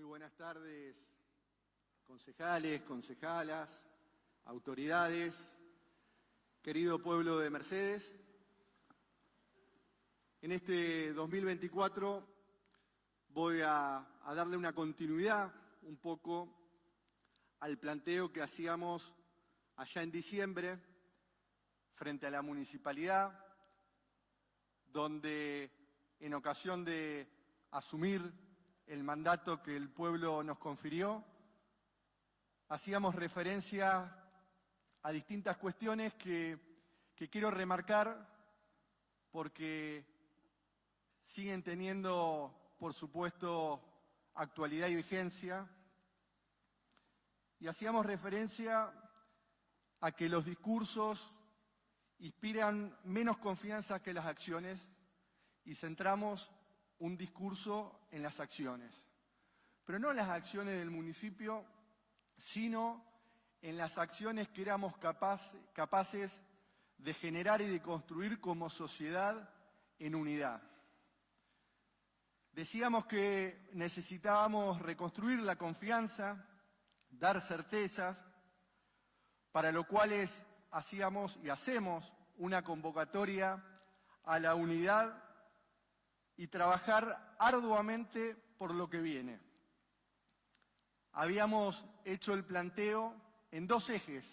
Muy buenas tardes, concejales, concejalas, autoridades, querido pueblo de Mercedes. En este 2024 voy a darle una continuidad un poco al planteo que hacíamos allá en diciembre frente a la municipalidad, donde en ocasión de asumir el mandato que el pueblo nos confirió, hacíamos referencia a distintas cuestiones que quiero remarcar porque siguen teniendo, por supuesto, actualidad y vigencia. Y hacíamos referencia a que los discursos inspiran menos confianza que las acciones y centramos un discurso en las acciones. Pero no en las acciones del municipio, sino en las acciones que éramos capaces de generar y de construir como sociedad en unidad. Decíamos que necesitábamos reconstruir la confianza, dar certezas, para lo cual hacíamos y hacemos una convocatoria a la unidad y trabajar arduamente por lo que viene. Habíamos hecho el planteo en dos ejes,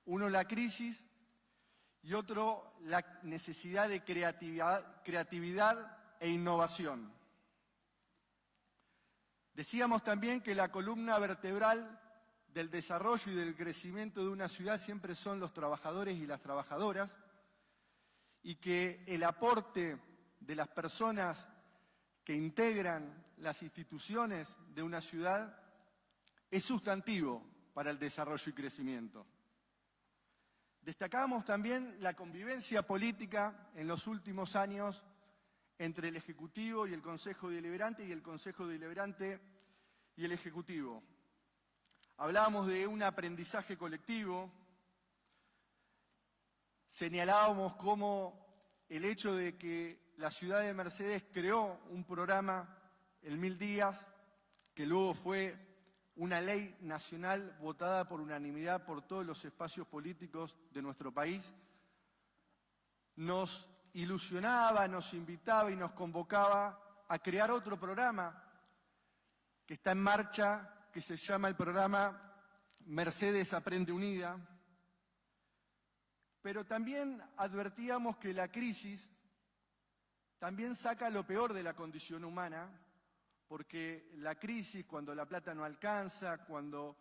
uno la crisis y otro la necesidad de creatividad e innovación. Decíamos también que la columna vertebral del desarrollo y del crecimiento de una ciudad siempre son los trabajadores y las trabajadoras y que el aporte de las personas que integran las instituciones de una ciudad es sustantivo para el desarrollo y crecimiento. Destacamos también la convivencia política en los últimos años entre el Ejecutivo y el Consejo Deliberante y el Consejo Deliberante y el Ejecutivo. Hablábamos de un aprendizaje colectivo, señalábamos cómo el hecho de que la ciudad de Mercedes creó un programa, el 1000 días, que luego fue una ley nacional votada por unanimidad por todos los espacios políticos de nuestro país, nos ilusionaba, nos invitaba y nos convocaba a crear otro programa que está en marcha, que se llama el programa Mercedes Aprende Unida. Pero también advertíamos que la crisis también saca lo peor de la condición humana, porque la crisis, cuando la plata no alcanza, cuando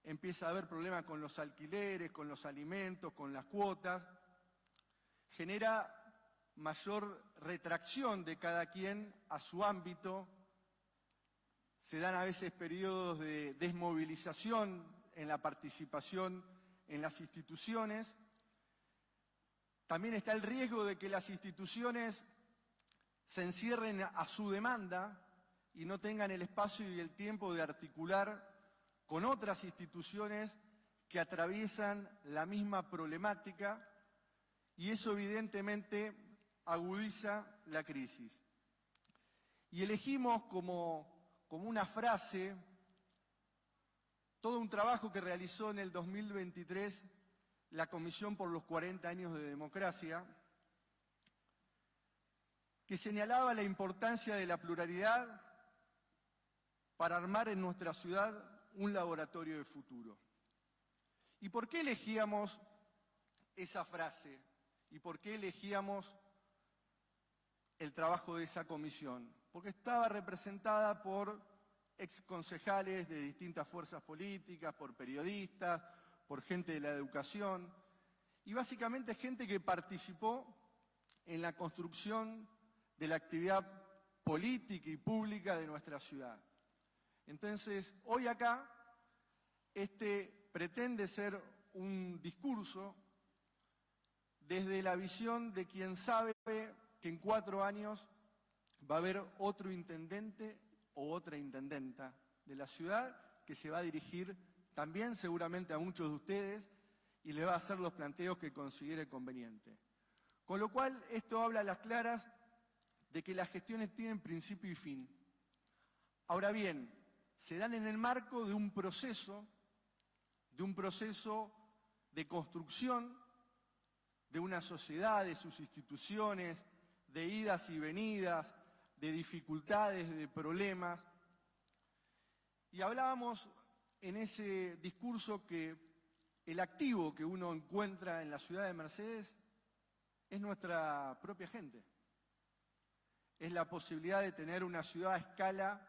empieza a haber problemas con los alquileres, con los alimentos, con las cuotas, genera mayor retracción de cada quien a su ámbito. Se dan a veces periodos de desmovilización en la participación en las instituciones. También está el riesgo de que las instituciones se encierren a su demanda y no tengan el espacio y el tiempo de articular con otras instituciones que atraviesan la misma problemática, y eso evidentemente agudiza la crisis. Y elegimos como una frase todo un trabajo que realizó en el 2023 la Comisión por los 40 años de democracia, que señalaba la importancia de la pluralidad para armar en nuestra ciudad un laboratorio de futuro. ¿Y por qué elegíamos esa frase? ¿Y por qué elegíamos el trabajo de esa comisión? Porque estaba representada por exconcejales de distintas fuerzas políticas, por periodistas, por gente de la educación y básicamente gente que participó en la construcción de la actividad política y pública de nuestra ciudad. Entonces, hoy acá, pretende ser un discurso desde la visión de quien sabe que en 4 años va a haber otro intendente o otra intendenta de la ciudad que se va a dirigir también seguramente a muchos de ustedes y le va a hacer los planteos que considere conveniente. Con lo cual, esto habla a las claras de que las gestiones tienen principio y fin. Ahora bien, se dan en el marco de un proceso de construcción de una sociedad, de sus instituciones, de idas y venidas, de dificultades, de problemas. Y hablábamos en ese discurso que el activo que uno encuentra en la ciudad de Mercedes es nuestra propia gente. Es la posibilidad de tener una ciudad a escala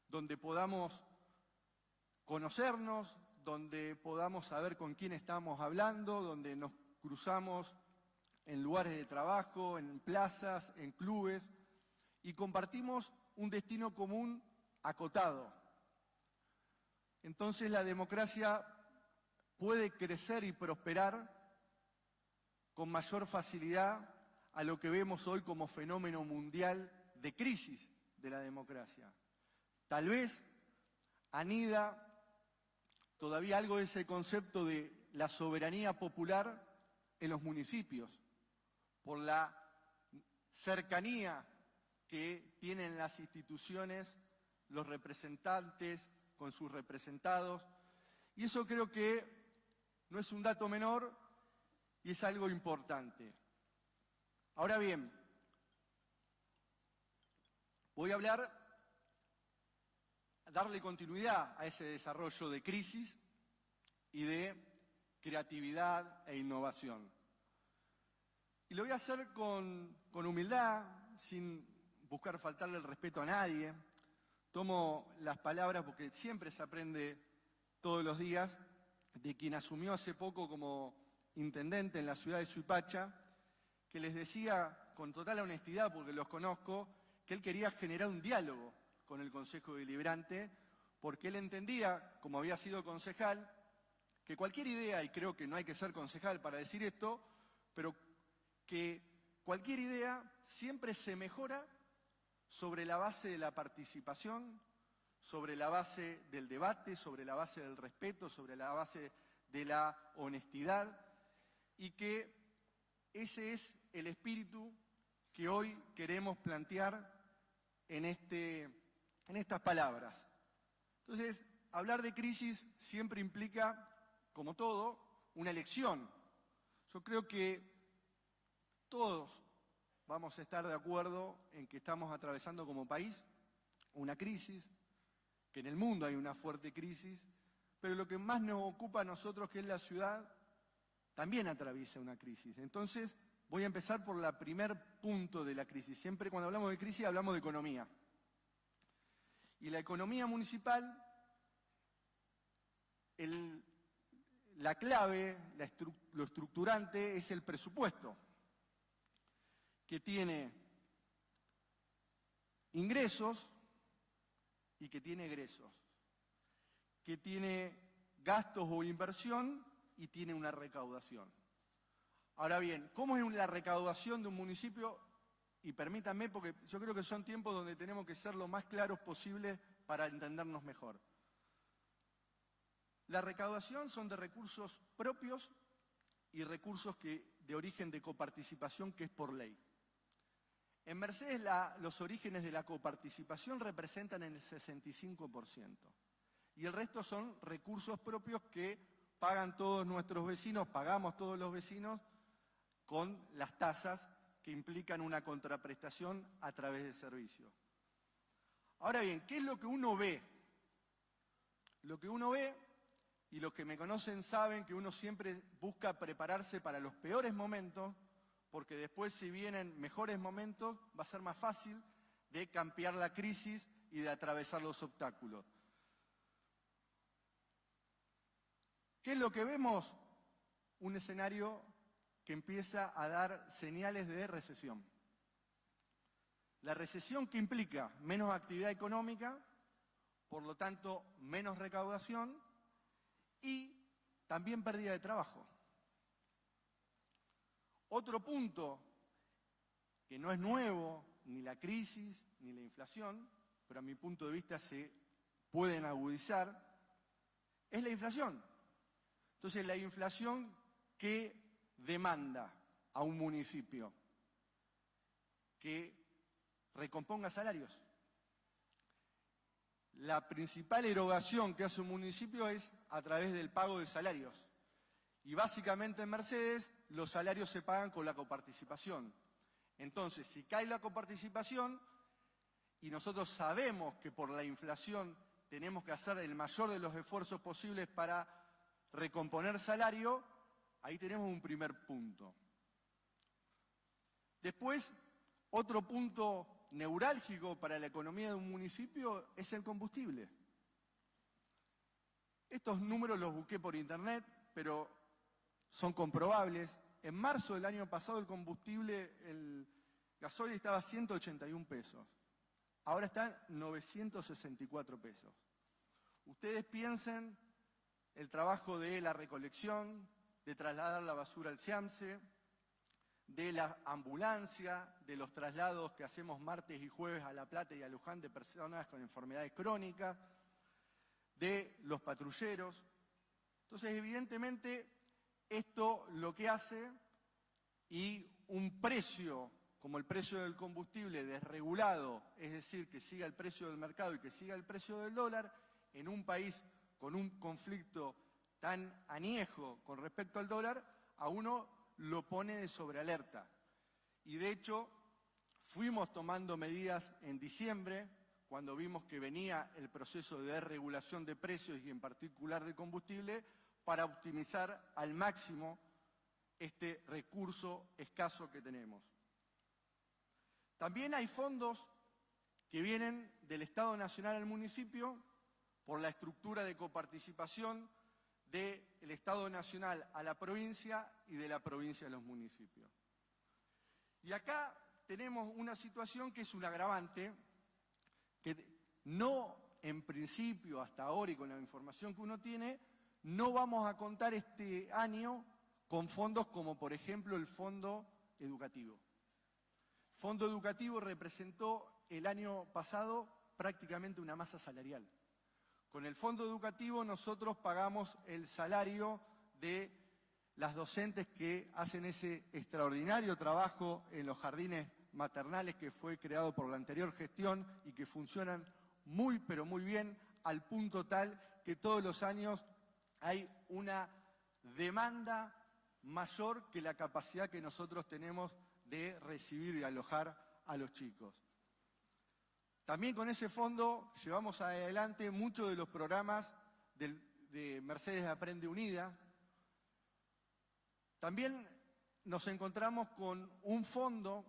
donde podamos conocernos, donde podamos saber con quién estamos hablando, donde nos cruzamos en lugares de trabajo, en plazas, en clubes, y compartimos un destino común acotado. Entonces la democracia puede crecer y prosperar con mayor facilidad a lo que vemos hoy como fenómeno mundial de crisis de la democracia. Tal vez anida todavía algo de ese concepto de la soberanía popular en los municipios, por la cercanía que tienen las instituciones, los representantes con sus representados, y eso creo que no es un dato menor y es algo importante. Ahora bien, voy a darle continuidad a ese desarrollo de crisis y de creatividad e innovación. Y lo voy a hacer con humildad, sin buscar faltarle el respeto a nadie. Tomo las palabras porque siempre se aprende todos los días de quien asumió hace poco como intendente en la ciudad de Suipacha, que les decía con total honestidad, porque los conozco, que él quería generar un diálogo con el Consejo Deliberante, porque él entendía, como había sido concejal, que cualquier idea, y creo que no hay que ser concejal para decir esto, pero que cualquier idea siempre se mejora sobre la base de la participación, sobre la base del debate, sobre la base del respeto, sobre la base de la honestidad, y que ese es el espíritu que hoy queremos plantear en estas palabras. Entonces, hablar de crisis siempre implica, como todo, una elección. Yo creo que todos vamos a estar de acuerdo en que estamos atravesando como país una crisis, que en el mundo hay una fuerte crisis, pero lo que más nos ocupa a nosotros, que es la ciudad, también atraviesa una crisis. Entonces, voy a empezar por el primer punto de la crisis. Siempre cuando hablamos de crisis hablamos de economía. Y la economía municipal, la clave, lo estructurante es el presupuesto, que tiene ingresos y que tiene egresos, que tiene gastos o inversión y tiene una recaudación. Ahora bien, ¿cómo es la recaudación de un municipio? Y permítanme, porque yo creo que son tiempos donde tenemos que ser lo más claros posible para entendernos mejor. La recaudación son de recursos propios y recursos de origen de coparticipación, que es por ley. En Mercedes los orígenes de la coparticipación representan el 65%. Y el resto son recursos propios que pagan todos nuestros vecinos, pagamos todos los vecinos, con las tasas que implican una contraprestación a través de servicios. Ahora bien, ¿qué es lo que uno ve? Lo que uno ve, y los que me conocen saben que uno siempre busca prepararse para los peores momentos, porque después, si vienen mejores momentos, va a ser más fácil de campear la crisis y de atravesar los obstáculos. ¿Qué es lo que vemos? Un escenario que empieza a dar señales de recesión. La recesión, que implica menos actividad económica, por lo tanto menos recaudación y también pérdida de trabajo. Otro punto que no es nuevo, ni la crisis ni la inflación, pero a mi punto de vista se pueden agudizar, es la inflación. Entonces, la inflación, ¿qué demanda a un municipio? Que recomponga salarios. la principal erogación que hace un municipio es a través del pago de salarios. Y básicamente en Mercedes los salarios se pagan con la coparticipación. Entonces, si cae la coparticipación y nosotros sabemos que por la inflación tenemos que hacer el mayor de los esfuerzos posibles para recomponer salario, ahí tenemos un primer punto. Después, otro punto neurálgico para la economía de un municipio es el combustible. Estos números los busqué por internet, pero son comprobables. En marzo del año pasado el combustible, el gasoil estaba a 181 pesos. Ahora está en 964 pesos. Ustedes piensen el trabajo de la recolección, de trasladar la basura al SEAMSE, de la ambulancia, de los traslados que hacemos martes y jueves a La Plata y a Luján de personas con enfermedades crónicas, de los patrulleros. Entonces, evidentemente, esto lo que hace, y un precio como el precio del combustible desregulado, es decir, que siga el precio del mercado y que siga el precio del dólar, en un país con un conflicto tan añejo con respecto al dólar, a uno lo pone de sobrealerta. Y de hecho, fuimos tomando medidas en diciembre, cuando vimos que venía el proceso de desregulación de precios y en particular de combustible, para optimizar al máximo este recurso escaso que tenemos. También hay fondos que vienen del Estado Nacional al municipio por la estructura de coparticipación del Estado Nacional a la provincia y de la provincia a los municipios. Y acá tenemos una situación que es un agravante, que no en principio, hasta ahora y con la información que uno tiene, no vamos a contar este año con fondos como por ejemplo el Fondo Educativo. El Fondo Educativo representó el año pasado prácticamente una masa salarial. Con el Fondo Educativo nosotros pagamos el salario de las docentes que hacen ese extraordinario trabajo en los jardines maternales que fue creado por la anterior gestión y que funcionan muy, pero muy bien, al punto tal que todos los años hay una demanda mayor que la capacidad que nosotros tenemos de recibir y alojar a los chicos. También con ese fondo llevamos adelante muchos de los programas de Mercedes Aprende Unida. También nos encontramos con un fondo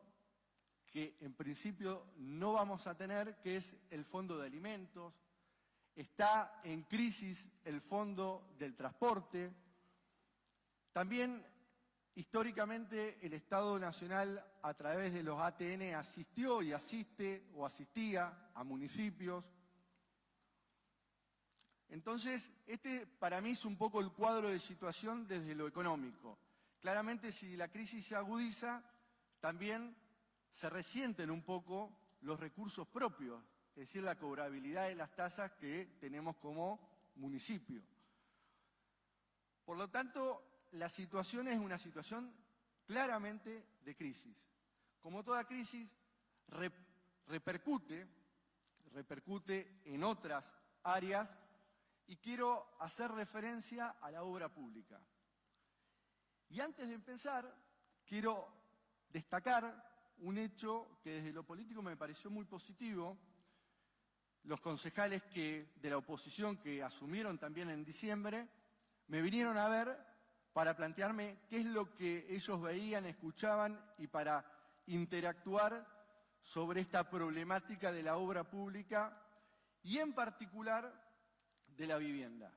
que en principio no vamos a tener, que es el Fondo de Alimentos. Está en crisis el Fondo del Transporte. También, históricamente, el Estado Nacional, a través de los ATN, asistió y asiste o asistía a municipios. Entonces, este para mí es un poco el cuadro de situación desde lo económico. Claramente, si la crisis se agudiza, también se resienten un poco los recursos propios, es decir, la cobrabilidad de las tasas que tenemos como municipio. Por lo tanto, la situación es una situación claramente de crisis. Como toda crisis, repercute en otras áreas y quiero hacer referencia a la obra pública. Y antes de empezar, quiero destacar un hecho que desde lo político me pareció muy positivo. Los concejales de la oposición que asumieron también en diciembre me vinieron a ver para plantearme qué es lo que ellos veían, escuchaban y para interactuar sobre esta problemática de la obra pública y en particular de la vivienda.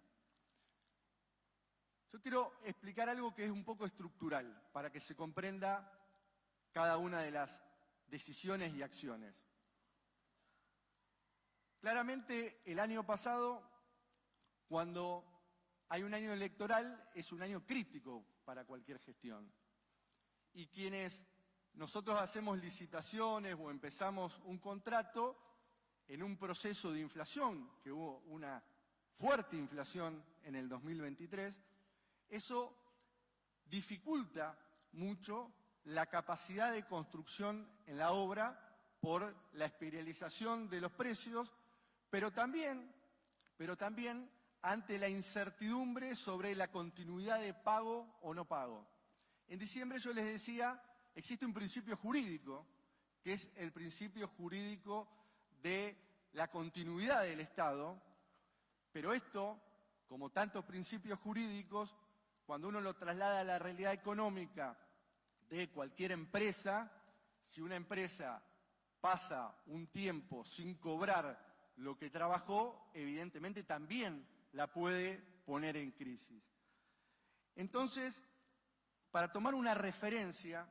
Yo quiero explicar algo que es un poco estructural para que se comprenda cada una de las decisiones y acciones. Claramente, el año pasado, cuando hay un año electoral, es un año crítico para cualquier gestión. Y quienes nosotros hacemos licitaciones o empezamos un contrato en un proceso de inflación, que hubo una fuerte inflación en el 2023, eso dificulta mucho la capacidad de construcción en la obra por la espiralización de los precios, pero también ante la incertidumbre sobre la continuidad de pago o no pago. En diciembre yo les decía, existe un principio jurídico, que es el principio jurídico de la continuidad del Estado, pero esto, como tantos principios jurídicos, cuando uno lo traslada a la realidad económica de cualquier empresa, si una empresa pasa un tiempo sin cobrar lo que trabajó, evidentemente también la puede poner en crisis. Entonces, para tomar una referencia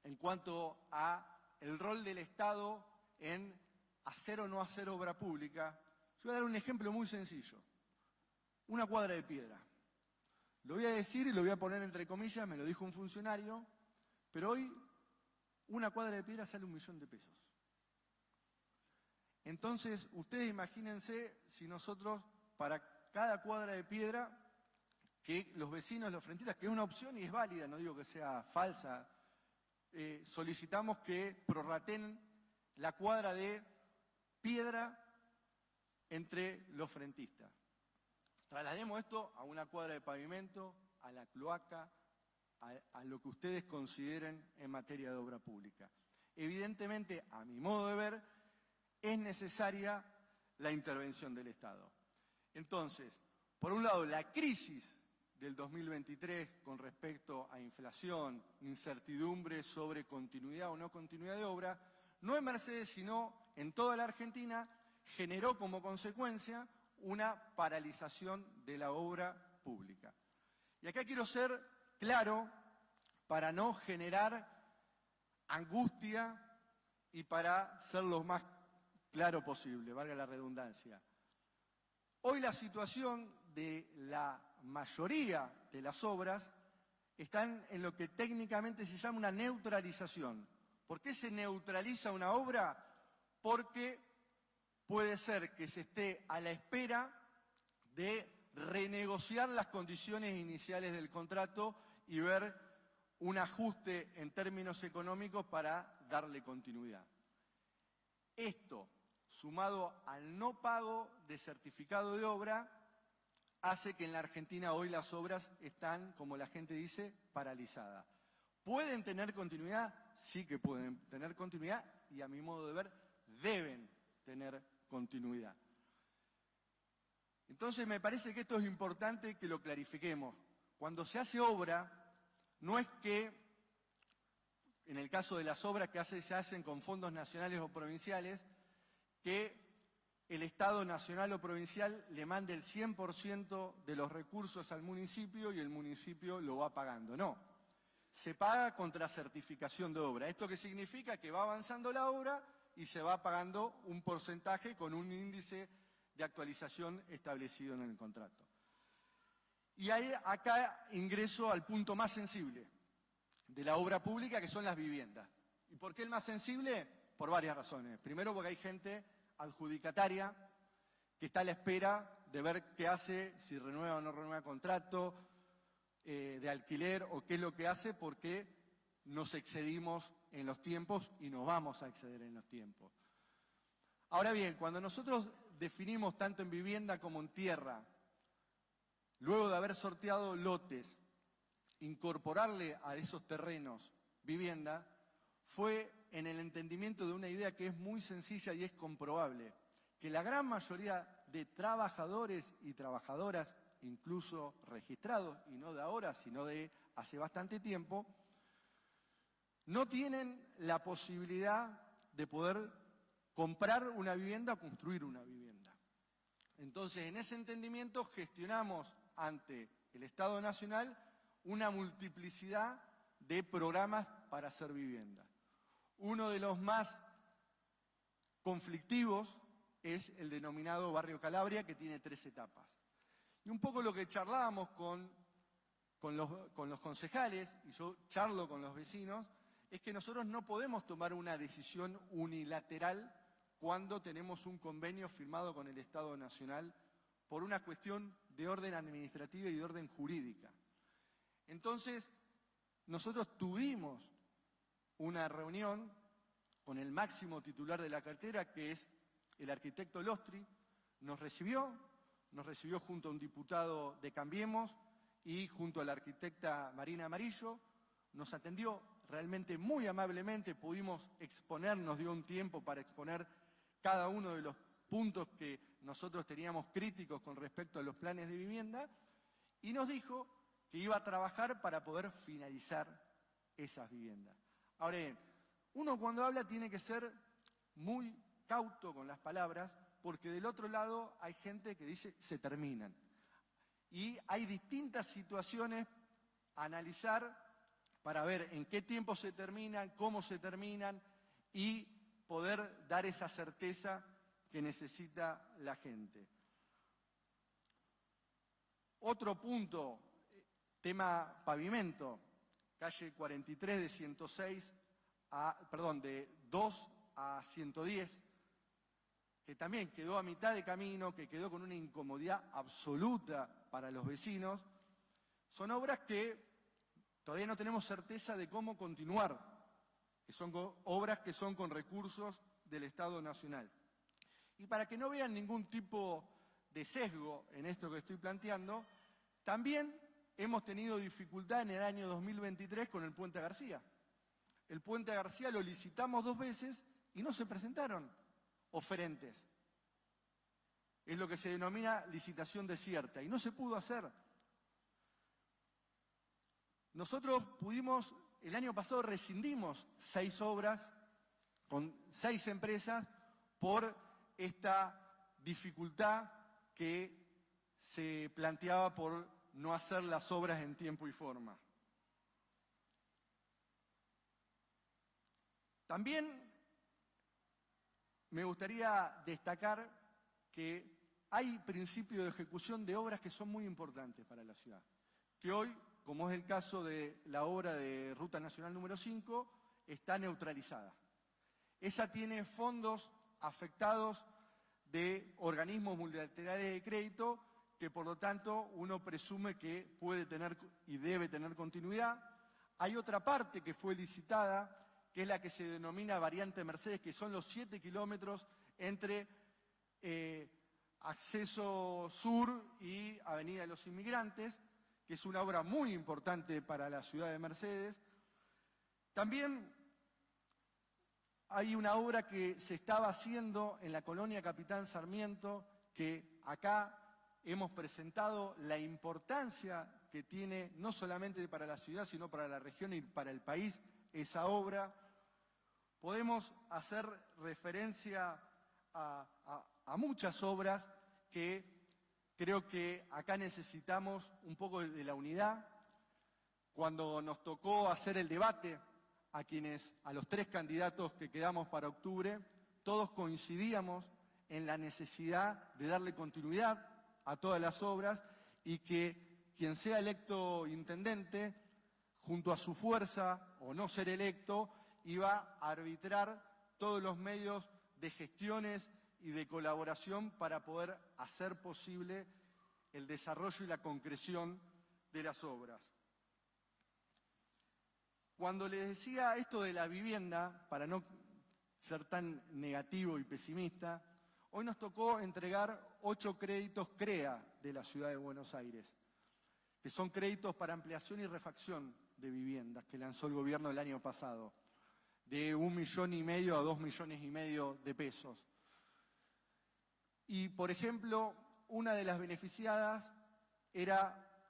en cuanto a el rol del Estado en hacer o no hacer obra pública, yo voy a dar un ejemplo muy sencillo. Una cuadra de piedra. Lo voy a decir y lo voy a poner entre comillas, me lo dijo un funcionario, pero hoy una cuadra de piedra sale 1 millón de pesos. Entonces, ustedes imagínense si nosotros, para cada cuadra de piedra, que los vecinos, los frentistas, que es una opción y es válida, no digo que sea falsa, solicitamos que prorraten la cuadra de piedra entre los frentistas. Traslademos esto a una cuadra de pavimento, a la cloaca, a lo que ustedes consideren en materia de obra pública. Evidentemente, a mi modo de ver, es necesaria la intervención del Estado. Entonces, por un lado, la crisis del 2023 con respecto a inflación, incertidumbre sobre continuidad o no continuidad de obra, no en Mercedes, sino en toda la Argentina, generó como consecuencia una paralización de la obra pública. Y acá quiero ser claro para no generar angustia y para ser lo más claro posible, valga la redundancia. Hoy la situación de la mayoría de las obras están en lo que técnicamente se llama una neutralización. ¿Por qué se neutraliza una obra? Porque puede ser que se esté a la espera de renegociar las condiciones iniciales del contrato y ver un ajuste en términos económicos para darle continuidad. Esto, sumado al no pago de certificado de obra, hace que en la Argentina hoy las obras están, como la gente dice, paralizadas. ¿Pueden tener continuidad? Sí que pueden tener continuidad y a mi modo de ver deben tener continuidad. Entonces me parece que esto es importante que lo clarifiquemos. Cuando se hace obra, no es que, en el caso de las obras que se hacen con fondos nacionales o provinciales, que el Estado nacional o provincial le mande el 100% de los recursos al municipio y el municipio lo va pagando. No, se paga contra certificación de obra. ¿Esto qué significa? Que va avanzando la obra y se va pagando un porcentaje con un índice de actualización establecido en el contrato. Y ahí, acá ingreso al punto más sensible de la obra pública, que son las viviendas. ¿Y por qué el más sensible? Por varias razones. Primero, porque hay gente adjudicataria que está a la espera de ver qué hace, si renueva o no renueva contrato de alquiler o qué es lo que hace, porque nos excedimos en los tiempos y nos vamos a exceder en los tiempos. Ahora bien, cuando nosotros definimos tanto en vivienda como en tierra, luego de haber sorteado lotes, incorporarle a esos terrenos vivienda, fue en el entendimiento de una idea que es muy sencilla y es comprobable, que la gran mayoría de trabajadores y trabajadoras, incluso registrados, y no de ahora, sino de hace bastante tiempo, no tienen la posibilidad de poder comprar una vivienda o construir una vivienda. Entonces, en ese entendimiento gestionamos ante el Estado Nacional una multiplicidad de programas para hacer vivienda. Uno de los más conflictivos es el denominado Barrio Calabria, que tiene 3 etapas. Y un poco lo que charlábamos con los concejales, y yo charlo con los vecinos, es que nosotros no podemos tomar una decisión unilateral cuando tenemos un convenio firmado con el Estado Nacional por una cuestión de orden administrativo y de orden jurídica. Entonces, nosotros tuvimos una reunión con el máximo titular de la cartera, que es el arquitecto Lostri, nos recibió junto a un diputado de Cambiemos y junto a la arquitecta Marina Amarillo, nos atendió realmente muy amablemente, pudimos exponer, nos dio un tiempo para exponer cada uno de los puntos que nosotros teníamos críticos con respecto a los planes de vivienda, y nos dijo que iba a trabajar para poder finalizar esas viviendas. Ahora bien, uno cuando habla tiene que ser muy cauto con las palabras, porque del otro lado hay gente que dice se terminan. Y hay distintas situaciones a analizar para ver en qué tiempo se terminan, cómo se terminan y poder dar esa certeza que necesita la gente. Otro punto, tema pavimento, calle 43 de 106 de 2 a 110, que también quedó a mitad de camino, que quedó con una incomodidad absoluta para los vecinos. Son obras que todavía no tenemos certeza de cómo continuar, que son obras que son con recursos del Estado Nacional. Y para que no vean ningún tipo de sesgo en esto que estoy planteando, también hemos tenido dificultad en el año 2023 con el Puente García. El Puente García lo licitamos 2 veces y no se presentaron oferentes. Es lo que se denomina licitación desierta y no se pudo hacer. Nosotros el año pasado rescindimos 6 obras con 6 empresas por esta dificultad que se planteaba por no hacer las obras en tiempo y forma. También me gustaría destacar que hay principios de ejecución de obras que son muy importantes para la ciudad, que hoy, como es el caso de la obra de Ruta Nacional número 5, está neutralizada. Esa tiene fondos afectados de organismos multilaterales de crédito que por lo tanto uno presume que puede tener y debe tener continuidad. Hay otra parte que fue licitada, que es la que se denomina variante Mercedes, que son los 7 kilómetros entre Acceso Sur y Avenida de los Inmigrantes, que es una obra muy importante para la ciudad de Mercedes. También hay una obra que se estaba haciendo en la colonia Capitán Sarmiento, que acá hemos presentado la importancia que tiene no solamente para la ciudad, sino para la región y para el país esa obra. Podemos hacer referencia a muchas obras que creo que acá necesitamos un poco de la unidad. Cuando nos tocó hacer el debate a los 3 candidatos que quedamos para octubre, todos coincidíamos en la necesidad de darle continuidad a todas las obras y que quien sea electo intendente, junto a su fuerza o no ser electo, iba a arbitrar todos los medios de gestiones y de colaboración para poder hacer posible el desarrollo y la concreción de las obras. Cuando les decía esto de la vivienda, para no ser tan negativo y pesimista, hoy nos tocó entregar 8 créditos CREA de la Ciudad de Buenos Aires, que son créditos para ampliación y refacción de viviendas que lanzó el gobierno el año pasado, de 1,5 millones a 2,5 millones de pesos. Y, por ejemplo, una de las beneficiadas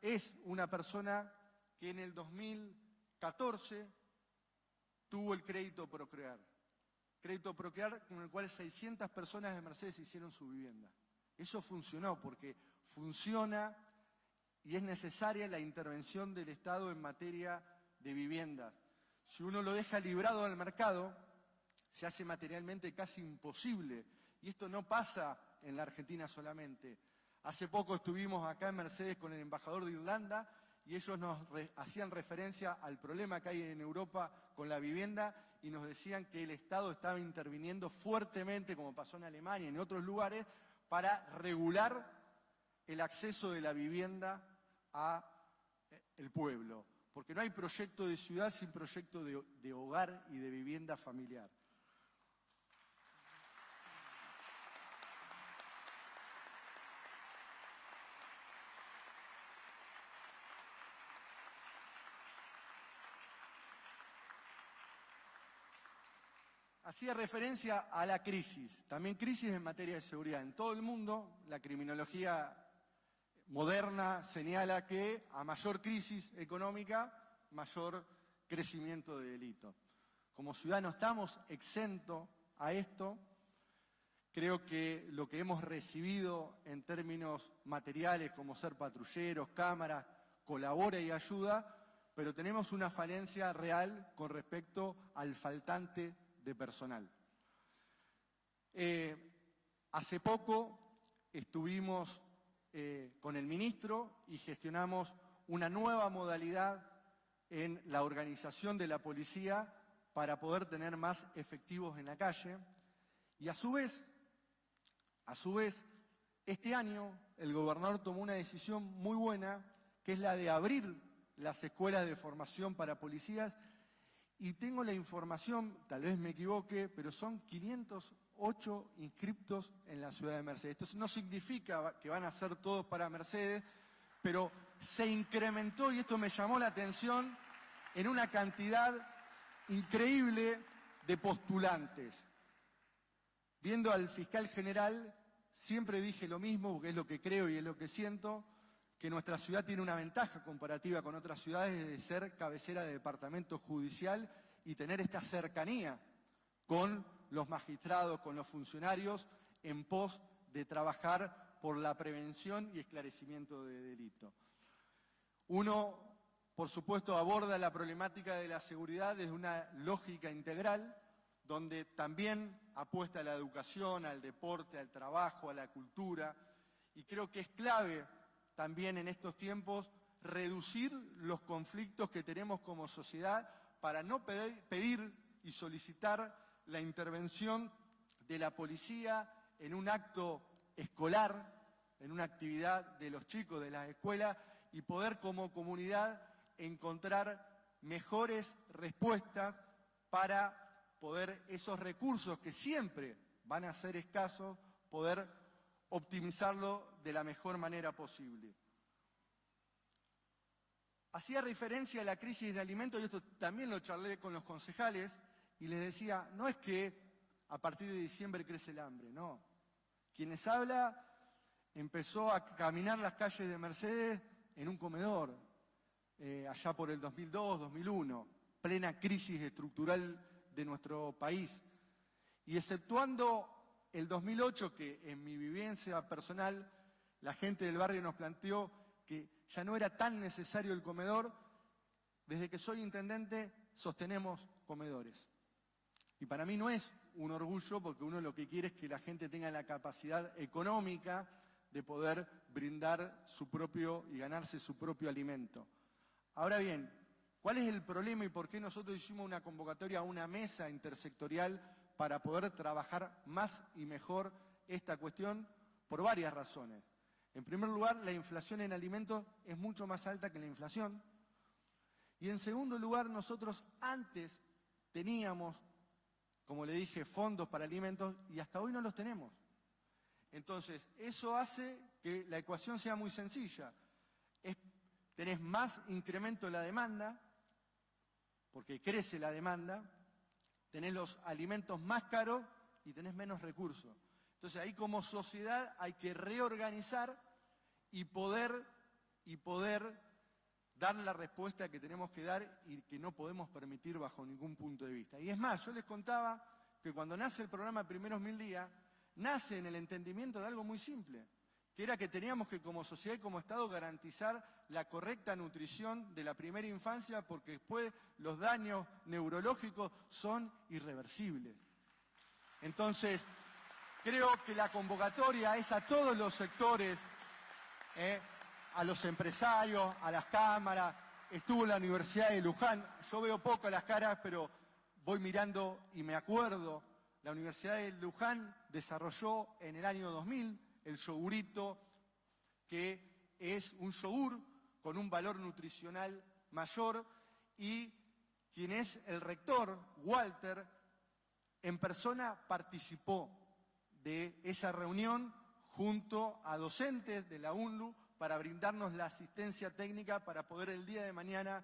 es una persona que en el 2014 tuvo el crédito Procrear. Crédito Procrear con el cual 600 personas de Mercedes hicieron su vivienda. Eso funcionó porque funciona y es necesaria la intervención del Estado en materia de viviendas. Si uno lo deja librado al mercado, se hace materialmente casi imposible. Y esto no pasa en la Argentina solamente. Hace poco estuvimos acá en Mercedes con el embajador de Irlanda y ellos nos hacían referencia al problema que hay en Europa con la vivienda y nos decían que el Estado estaba interviniendo fuertemente, como pasó en Alemania y en otros lugares, para regular el acceso de la vivienda al pueblo. Porque no hay proyecto de ciudad sin proyecto de hogar y de vivienda familiar. Hacía referencia a la crisis, también crisis en materia de seguridad. En todo el mundo, la criminología moderna señala que a mayor crisis económica, mayor crecimiento de delito. Como ciudad no estamos exentos a esto. Creo que lo que hemos recibido en términos materiales, como ser patrulleros, cámaras, colabora y ayuda, pero tenemos una falencia real con respecto al faltante de personal. Hace poco estuvimos con el ministro y gestionamos una nueva modalidad en la organización de la policía para poder tener más efectivos en la calle. Y a su vez, este año el gobernador tomó una decisión muy buena, que es la de abrir las escuelas de formación para policías. Y tengo la información, tal vez me equivoque, pero son 508 inscriptos en la ciudad de Mercedes. Esto no significa que van a ser todos para Mercedes, pero se incrementó, y esto me llamó la atención, en una cantidad increíble de postulantes. Viendo al fiscal general, siempre dije lo mismo, porque es lo que creo y es lo que siento, que nuestra ciudad tiene una ventaja comparativa con otras ciudades de ser cabecera de departamento judicial y tener esta cercanía con los magistrados, con los funcionarios, en pos de trabajar por la prevención y esclarecimiento de delito. Uno, por supuesto, aborda la problemática de la seguridad desde una lógica integral, donde también apuesta a la educación, al deporte, al trabajo, a la cultura, y creo que es clave también en estos tiempos reducir los conflictos que tenemos como sociedad para no pedir y solicitar la intervención de la policía en un acto escolar, en una actividad de los chicos de las escuelas, y poder como comunidad encontrar mejores respuestas para poder esos recursos que siempre van a ser escasos, poder optimizarlo de la mejor manera posible. Hacía referencia a la crisis de alimentos, y esto también lo charlé con los concejales, y les decía, no es que a partir de diciembre crece el hambre, no. Quienes habla empezó a caminar las calles de Mercedes en un comedor, allá por el 2002, 2001, plena crisis estructural de nuestro país. Y exceptuando el 2008, que en mi vivencia personal, la gente del barrio nos planteó que ya no era tan necesario el comedor, desde que soy intendente sostenemos comedores. Y para mí no es un orgullo, porque uno lo que quiere es que la gente tenga la capacidad económica de poder brindar su propio y ganarse su propio alimento. Ahora bien, ¿cuál es el problema y por qué nosotros hicimos una convocatoria a una mesa intersectorial para poder trabajar más y mejor esta cuestión? Por varias razones. En primer lugar, la inflación en alimentos es mucho más alta que la inflación. Y en segundo lugar, nosotros antes teníamos, como le dije, fondos para alimentos y hasta hoy no los tenemos. Entonces, eso hace que la ecuación sea muy sencilla. Tenés más incremento en la demanda, porque crece la demanda, tenés los alimentos más caros y tenés menos recursos. Entonces ahí como sociedad hay que reorganizar y poder dar la respuesta que tenemos que dar y que no podemos permitir bajo ningún punto de vista. Y es más, yo les contaba que cuando nace el programa Primeros 1000 Días, nace en el entendimiento de algo muy simple, que era que teníamos que como sociedad y como Estado garantizar la correcta nutrición de la primera infancia, porque después los daños neurológicos son irreversibles. Entonces, creo que la convocatoria es a todos los sectores, a los empresarios, a las cámaras. Estuvo en la Universidad de Luján, yo veo poco las caras, pero voy mirando y me acuerdo. La Universidad de Luján desarrolló en el año 2000 el yogurito, que es un yogur con un valor nutricional mayor, y quien es el rector, Walter, en persona participó de esa reunión junto a docentes de la UNLU para brindarnos la asistencia técnica para poder el día de mañana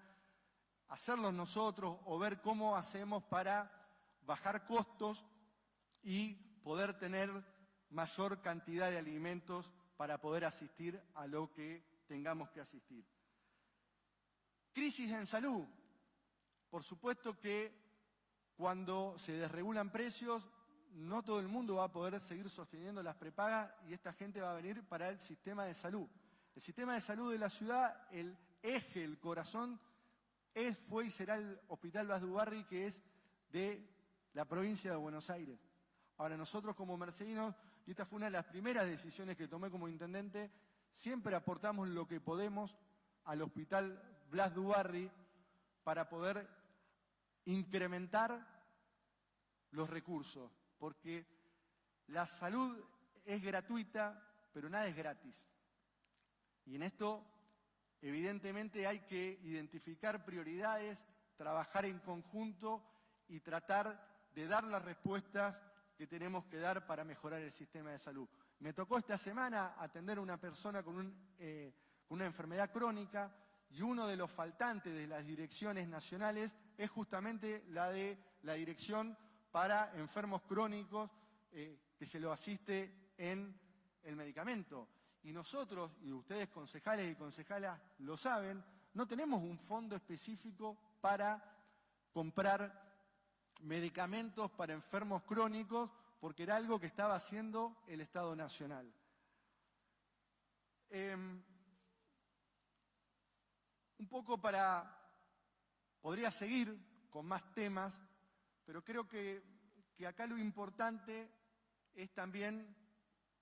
hacerlo nosotros o ver cómo hacemos para bajar costos y poder tener mayor cantidad de alimentos para poder asistir a lo que tengamos que asistir. Crisis en salud. Por supuesto que cuando se desregulan precios, no todo el mundo va a poder seguir sosteniendo las prepagas y esta gente va a venir para el sistema de salud. El sistema de salud de la ciudad, el eje, el corazón, fue y será el Hospital Blas de Ubarri, que es de la provincia de Buenos Aires. Ahora, nosotros como mercedinos, y esta fue una de las primeras decisiones que tomé como intendente, siempre aportamos lo que podemos al Hospital Blas de Ubarri para poder incrementar los recursos, porque la salud es gratuita, pero nada es gratis. Y en esto, evidentemente, hay que identificar prioridades, trabajar en conjunto y tratar de dar las respuestas que tenemos que dar para mejorar el sistema de salud. Me tocó esta semana atender a una persona con una enfermedad crónica y uno de los faltantes de las direcciones nacionales es justamente la de la dirección para enfermos crónicos que se lo asiste en el medicamento. Y nosotros, y ustedes concejales y concejalas lo saben, no tenemos un fondo específico para comprar medicamentos para enfermos crónicos, porque era algo que estaba haciendo el Estado Nacional. Un poco podría seguir con más temas, pero creo que acá lo importante es también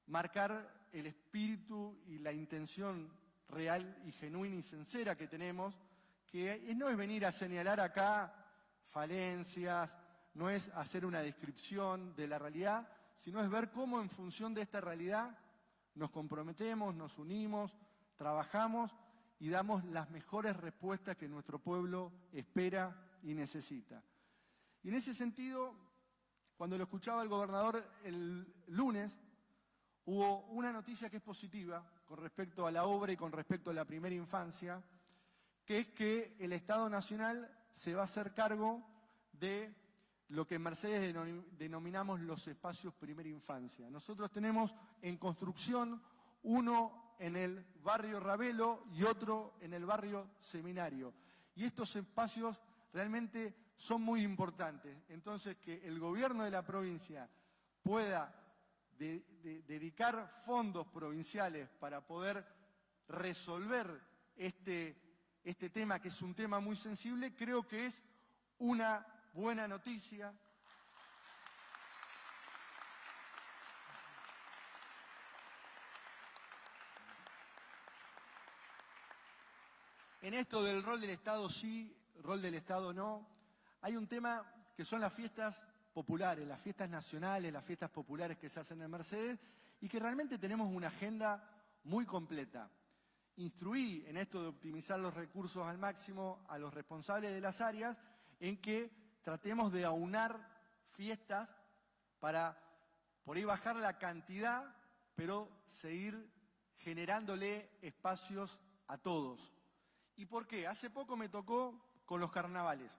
marcar el espíritu y la intención real y genuina y sincera que tenemos, que no es venir a señalar acá falencias, no es hacer una descripción de la realidad, sino es ver cómo en función de esta realidad nos comprometemos, nos unimos, trabajamos y damos las mejores respuestas que nuestro pueblo espera y necesita. Y en ese sentido, cuando lo escuchaba el gobernador el lunes, hubo una noticia que es positiva con respecto a la obra y con respecto a la primera infancia, que es que el Estado Nacional se va a hacer cargo de lo que en Mercedes denominamos los espacios primera infancia. Nosotros tenemos en construcción uno en el barrio Ravelo y otro en el barrio Seminario. Y estos espacios realmente son muy importantes. Entonces, que el gobierno de la provincia pueda dedicar fondos provinciales para poder resolver este tema, que es un tema muy sensible, creo que es una buena noticia. En esto del rol del Estado sí, rol del Estado no, hay un tema que son las fiestas populares, las fiestas nacionales, las fiestas populares que se hacen en Mercedes y que realmente tenemos una agenda muy completa. Instruí en esto de optimizar los recursos al máximo a los responsables de las áreas en que tratemos de aunar fiestas para por ahí bajar la cantidad, pero seguir generándole espacios a todos. ¿Y por qué? Hace poco me tocó con los carnavales.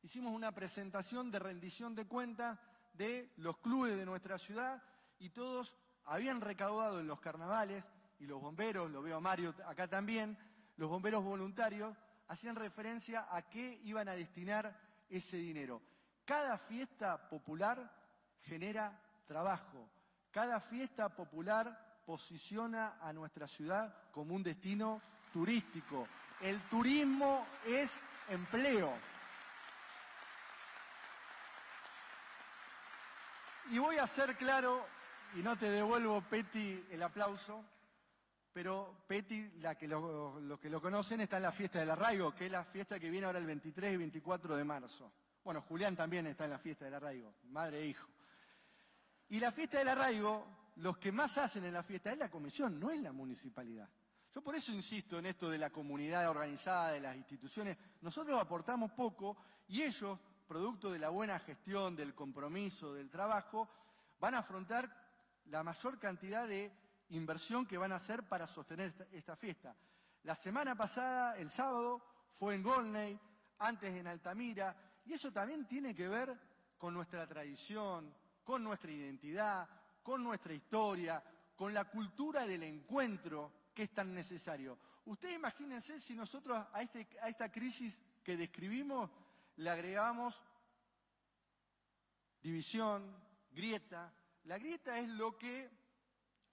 Hicimos una presentación de rendición de cuentas de los clubes de nuestra ciudad y todos habían recaudado en los carnavales, y los bomberos, lo veo a Mario acá también, los bomberos voluntarios, hacían referencia a qué iban a destinar ese dinero. Cada fiesta popular genera trabajo, cada fiesta popular posiciona a nuestra ciudad como un destino turístico. El turismo es empleo. Y voy a ser claro, y no te devuelvo, Peti, el aplauso, pero Peti, los que lo conocen, está en la fiesta del arraigo, que es la fiesta que viene ahora el 23 y 24 de marzo. Bueno, Julián también está en la fiesta del arraigo, madre e hijo. Y la fiesta del arraigo, los que más hacen en la fiesta es la comisión, no es la municipalidad. Yo por eso insisto en esto de la comunidad organizada, de las instituciones. Nosotros aportamos poco y ellos, producto de la buena gestión, del compromiso, del trabajo, van a afrontar la mayor cantidad de inversión que van a hacer para sostener esta fiesta. La semana pasada, el sábado, fue en Golney, antes en Altamira, y eso también tiene que ver con nuestra tradición, con nuestra identidad, con nuestra historia, con la cultura del encuentro que es tan necesario. Ustedes imagínense si nosotros a esta crisis que describimos le agregamos división, grieta. La grieta es lo que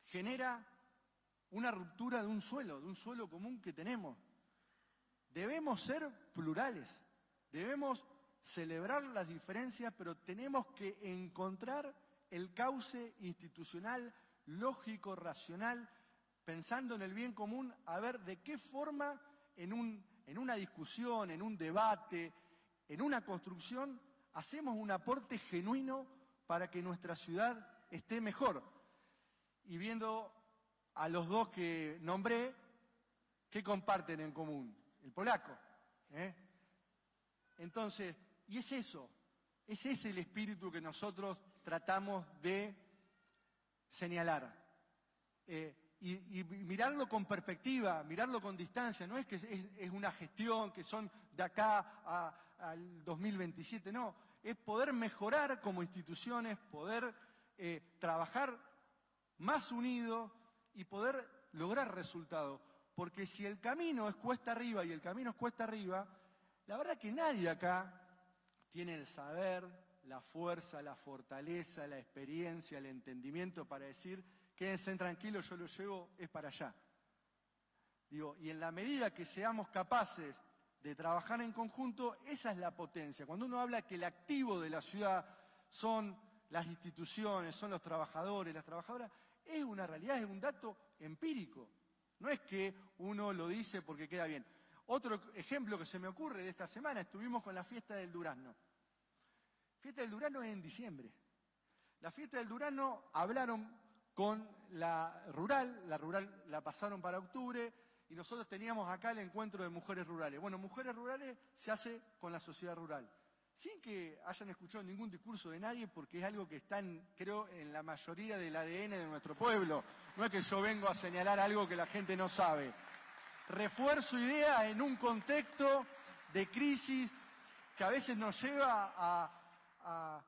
genera una ruptura de un suelo común que tenemos. Debemos ser plurales, debemos celebrar las diferencias, pero tenemos que encontrar el cauce institucional, lógico, racional, pensando en el bien común, a ver de qué forma en una discusión, en un debate, en una construcción, hacemos un aporte genuino para que nuestra ciudad esté mejor. Y viendo a los dos que nombré, ¿qué comparten en común? El polaco. Entonces, y es eso, ese es el espíritu que nosotros tratamos de señalar. Y mirarlo con perspectiva, mirarlo con distancia, no es que es una gestión que son de acá al 2027, no, es poder mejorar como instituciones, poder trabajar más unidos y poder lograr resultados. Porque si el camino es cuesta arriba y el camino es cuesta arriba, la verdad que nadie acá tiene el saber, la fuerza, la fortaleza, la experiencia, el entendimiento para decir, quédense tranquilos, yo lo llevo, es para allá. Digo, y en la medida que seamos capaces de trabajar en conjunto, esa es la potencia. Cuando uno habla que el activo de la ciudad son las instituciones, son los trabajadores, las trabajadoras, es una realidad, es un dato empírico. No es que uno lo dice porque queda bien. Otro ejemplo que se me ocurre de esta semana, estuvimos con la fiesta del durazno. Fiesta del durazno es en diciembre. La fiesta del durazno hablaron con la rural la pasaron para octubre y nosotros teníamos acá el encuentro de mujeres rurales. Bueno, mujeres rurales se hace con la sociedad rural. Sin que hayan escuchado ningún discurso de nadie, porque es algo que está, creo, en la mayoría del ADN de nuestro pueblo. No es que yo vengo a señalar algo que la gente no sabe. Refuerzo idea en un contexto de crisis que a veces nos lleva a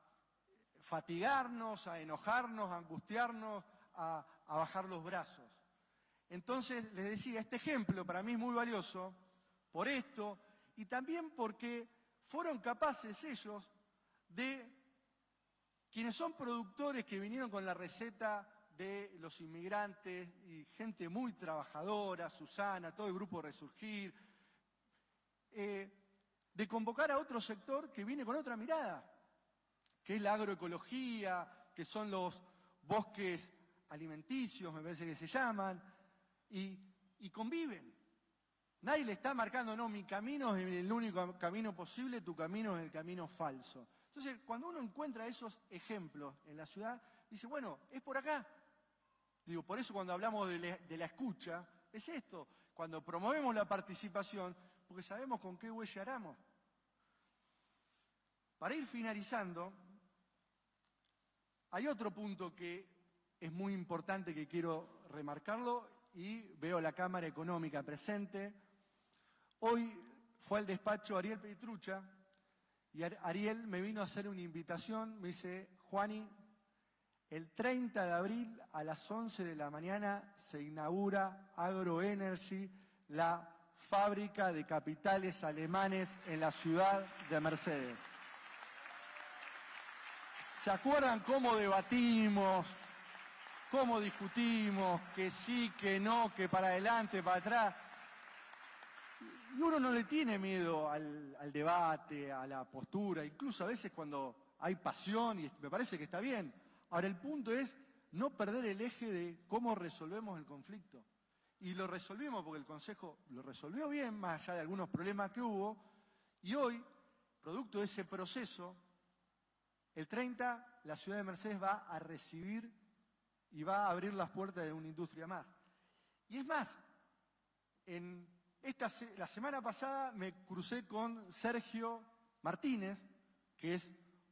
fatigarnos, a enojarnos, a angustiarnos, a bajar los brazos. Entonces, les decía, este ejemplo para mí es muy valioso por esto y también porque fueron capaces ellos de, quienes son productores que vinieron con la receta de los inmigrantes y gente muy trabajadora, Susana, todo el grupo Resurgir, de convocar a otro sector que viene con otra mirada, que es la agroecología, que son los bosques alimenticios, me parece que se llaman, y conviven. Nadie le está marcando, no, mi camino es el único camino posible, tu camino es el camino falso. Entonces, cuando uno encuentra esos ejemplos en la ciudad, dice, bueno, es por acá. Digo, por eso cuando hablamos de la escucha, es esto, cuando promovemos la participación, porque sabemos con qué huella haramos. Para ir finalizando, hay otro punto que es muy importante que quiero remarcarlo y veo la Cámara Económica presente. Hoy fue al despacho Ariel Petrucha y Ariel me vino a hacer una invitación, me dice, Juani, el 30 de abril a las 11 de la mañana se inaugura Agroenergy, la fábrica de capitales alemanes en la ciudad de Mercedes. ¿Se acuerdan cómo debatimos, cómo discutimos, que sí, que no, que para adelante, para atrás? Y uno no le tiene miedo al debate, a la postura, incluso a veces cuando hay pasión, y me parece que está bien. Ahora, el punto es no perder el eje de cómo resolvemos el conflicto. Y lo resolvimos porque el Consejo lo resolvió bien, más allá de algunos problemas que hubo, y hoy, producto de ese proceso, el 30, la ciudad de Mercedes va a recibir y va a abrir las puertas de una industria más. Y es más, la semana pasada me crucé con Sergio Martínez, que es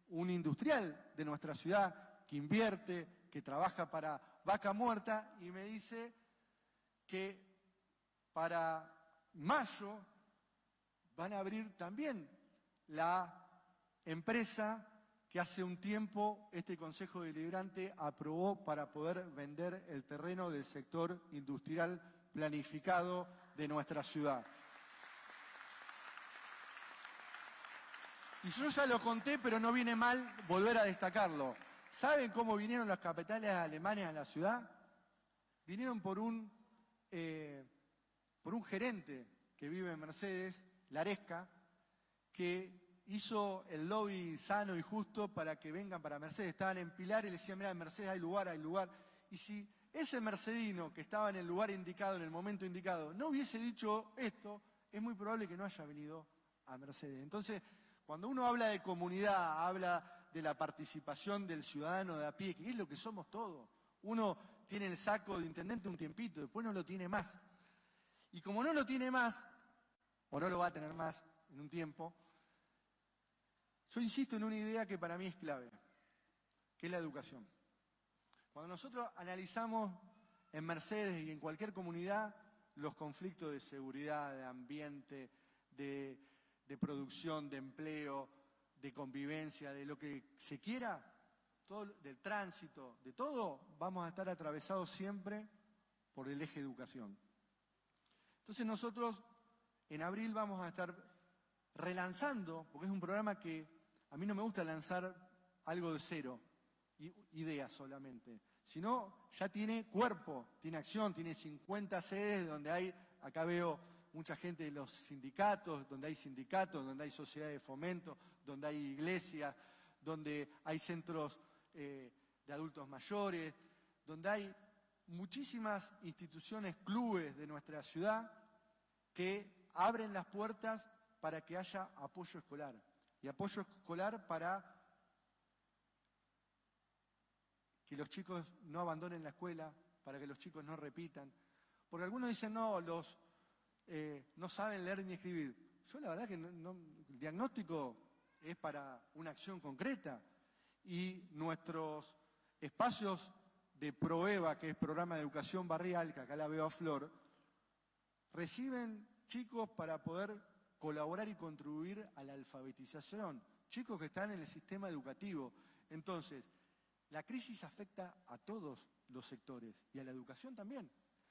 un industrial de nuestra ciudad, que invierte, que trabaja para Vaca Muerta, y me dice que para mayo van a abrir también la empresa que hace un tiempo este Consejo Deliberante aprobó para poder vender el terreno del sector industrial planificado de nuestra ciudad. Y yo ya lo conté, pero no viene mal volver a destacarlo. ¿Saben cómo vinieron los capitales alemanes a la ciudad? Vinieron por un gerente que vive en Mercedes, Laresca, que hizo el lobby sano y justo para que vengan para Mercedes. Estaban en Pilar y le decían, mira, en Mercedes hay lugar, hay lugar. Y si ese mercedino que estaba en el lugar indicado, en el momento indicado, no hubiese dicho esto, es muy probable que no haya venido a Mercedes. Entonces, cuando uno habla de comunidad, habla de la participación del ciudadano de a pie, que es lo que somos todos. Uno tiene el saco de intendente un tiempito, después no lo tiene más. Y como no lo tiene más, o no lo va a tener más en un tiempo, yo insisto en una idea que para mí es clave, que es la educación. Cuando nosotros analizamos en Mercedes y en cualquier comunidad los conflictos de seguridad, de ambiente, de producción, de empleo, de convivencia, de lo que se quiera, todo, del tránsito, de todo, vamos a estar atravesados siempre por el eje educación. Entonces nosotros en abril vamos a estar relanzando, porque es un programa que a mí no me gusta lanzar algo de cero, ideas solamente, sino ya tiene cuerpo, tiene acción, tiene 50 sedes donde hay, acá veo mucha gente de los sindicatos, donde hay sociedades de fomento, donde hay iglesias, donde hay centros de adultos mayores, donde hay muchísimas instituciones, clubes de nuestra ciudad que abren las puertas para que haya apoyo escolar. Y apoyo escolar para que los chicos no abandonen la escuela, para que los chicos no repitan. Porque algunos dicen, no, no saben leer ni escribir. Yo la verdad que el diagnóstico es para una acción concreta. Y nuestros espacios de ProEva, que es Programa de Educación Barrial, que acá la veo a Flor, reciben chicos para poder colaborar y contribuir a la alfabetización. Chicos que están en el sistema educativo. Entonces, la crisis afecta a todos los sectores y a la educación también.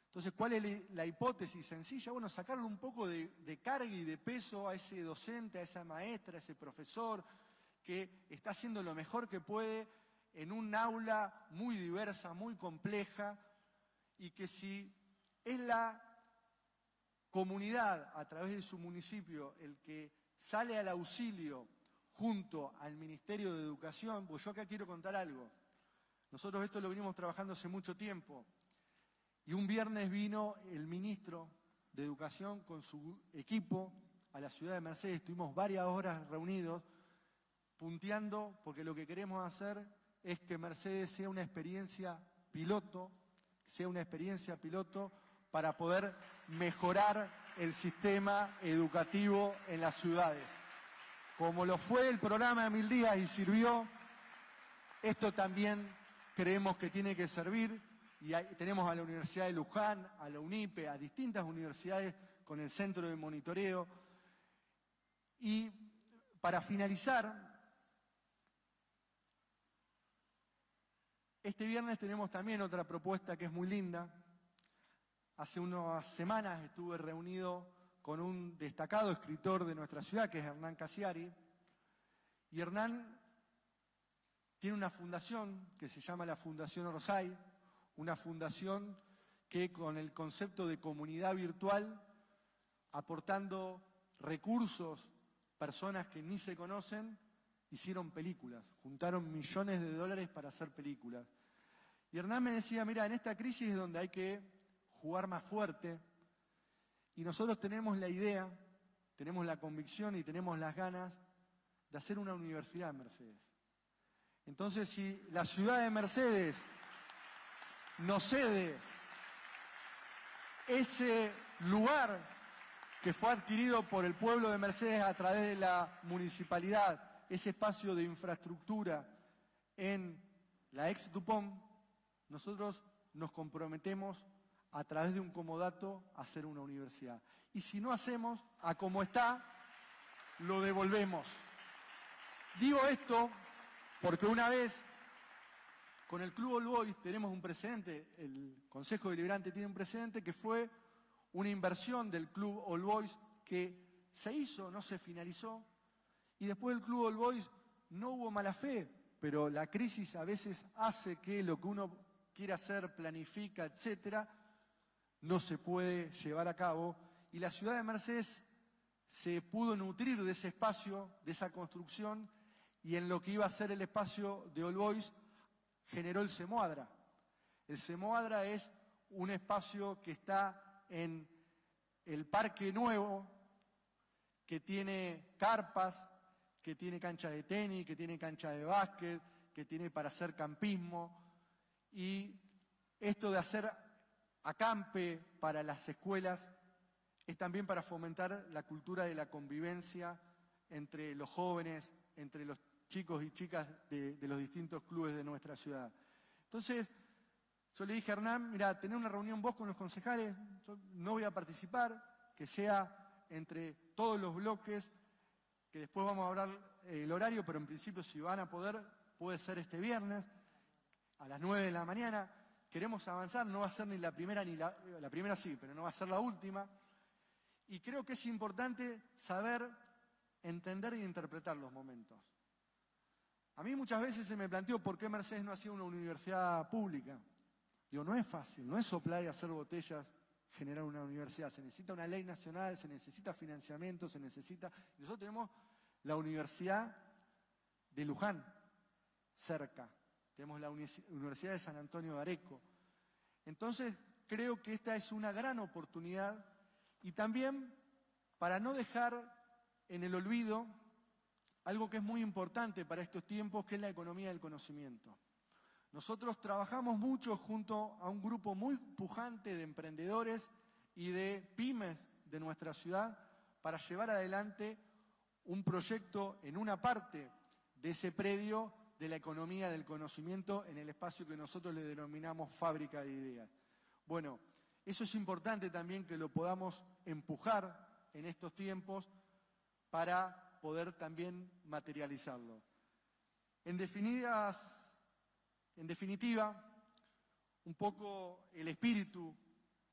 Entonces, ¿cuál es la hipótesis sencilla? Bueno, sacarle un poco de carga y de peso a ese docente, a esa maestra, a ese profesor que está haciendo lo mejor que puede en un aula muy diversa, muy compleja, y que si es la comunidad a través de su municipio el que sale al auxilio junto al Ministerio de Educación, pues yo acá quiero contar algo. Nosotros esto lo venimos trabajando hace mucho tiempo. Y un viernes vino el ministro de Educación con su equipo a la ciudad de Mercedes. Estuvimos varias horas reunidos, punteando, porque lo que queremos hacer es que Mercedes sea una experiencia piloto para poder mejorar el sistema educativo en las ciudades. Como lo fue el programa de 1000 días y sirvió, esto también creemos que tiene que servir. Y tenemos a la Universidad de Luján, a la UNIPE, a distintas universidades con el centro de monitoreo. Y para finalizar, este viernes tenemos también otra propuesta que es muy linda. Hace unas semanas estuve reunido con un destacado escritor de nuestra ciudad, que es Hernán Casiari. Y Hernán tiene una fundación que se llama la Fundación Orsay, una fundación que con el concepto de comunidad virtual, aportando recursos, personas que ni se conocen, hicieron películas, juntaron millones de dólares para hacer películas. Y Hernán me decía, mira, en esta crisis es donde hay que jugar más fuerte, y nosotros tenemos la idea, tenemos la convicción y tenemos las ganas de hacer una universidad en Mercedes. Entonces, si la ciudad de Mercedes nos cede ese lugar que fue adquirido por el pueblo de Mercedes a través de la municipalidad, ese espacio de infraestructura en la ex Dupont, nosotros nos comprometemos a través de un comodato a hacer una universidad. Y si no hacemos, a como está, lo devolvemos. Digo esto Porque una vez, con el Club All Boys tenemos un precedente, el Consejo Deliberante tiene un precedente que fue una inversión del Club All Boys que se hizo, no se finalizó, y después del Club All Boys no hubo mala fe, pero la crisis a veces hace que lo que uno quiere hacer, planifica, etcétera, no se puede llevar a cabo, y la ciudad de Mercedes se pudo nutrir de ese espacio, de esa construcción, y en lo que iba a ser el espacio de All Boys generó el Semoadra. El Semoadra es un espacio que está en el Parque Nuevo, que tiene carpas, que tiene cancha de tenis, que tiene cancha de básquet, que tiene para hacer campismo. Y esto de hacer acampe para las escuelas es también para fomentar la cultura de la convivencia entre los jóvenes, entre los chicos y chicas de los distintos clubes de nuestra ciudad. Entonces, yo le dije a Hernán, mira, tener una reunión vos con los concejales, yo no voy a participar, que sea entre todos los bloques, que después vamos a hablar el horario, pero en principio si van a poder, puede ser este viernes, a las 9 de la mañana. Queremos avanzar, no va a ser ni la primera, ni la primera sí, pero no va a ser la última. Y creo que es importante saber entender y interpretar los momentos. A mí muchas veces se me planteó por qué Mercedes no ha sido una universidad pública. Digo, no es fácil, no es soplar y hacer botellas, generar una universidad. Se necesita una ley nacional, se necesita financiamiento, se necesita... Nosotros tenemos la Universidad de Luján, cerca. Tenemos la Universidad de San Antonio de Areco. Entonces, creo que esta es una gran oportunidad y también para no dejar en el olvido algo que es muy importante para estos tiempos, que es la economía del conocimiento. Nosotros trabajamos mucho junto a un grupo muy pujante de emprendedores y de pymes de nuestra ciudad para llevar adelante un proyecto en una parte de ese predio de la economía del conocimiento en el espacio que nosotros le denominamos fábrica de ideas. Bueno, eso es importante también que lo podamos empujar en estos tiempos para poder también materializarlo. En definitiva, un poco el espíritu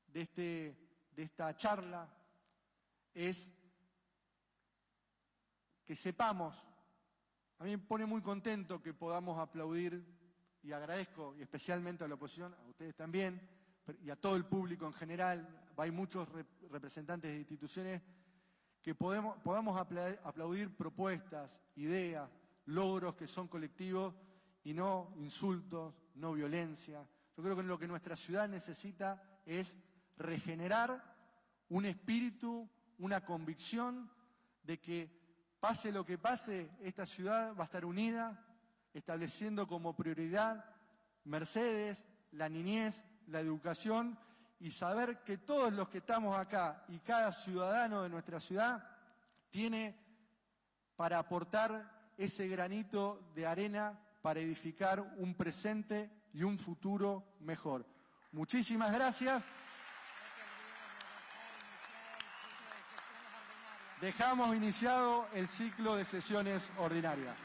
de esta charla es que sepamos, a mí me pone muy contento que podamos aplaudir, y agradezco, y especialmente a la oposición, a ustedes también, y a todo el público en general, hay muchos representantes de instituciones, que podamos aplaudir propuestas, ideas, logros que son colectivos y no insultos, no violencia. Yo creo que lo que nuestra ciudad necesita es regenerar un espíritu, una convicción de que pase lo que pase, esta ciudad va a estar unida, estableciendo como prioridad Mercedes, la niñez, la educación, y saber que todos los que estamos acá y cada ciudadano de nuestra ciudad tiene para aportar ese granito de arena para edificar un presente y un futuro mejor. Muchísimas gracias. Dejamos iniciado el ciclo de sesiones ordinarias.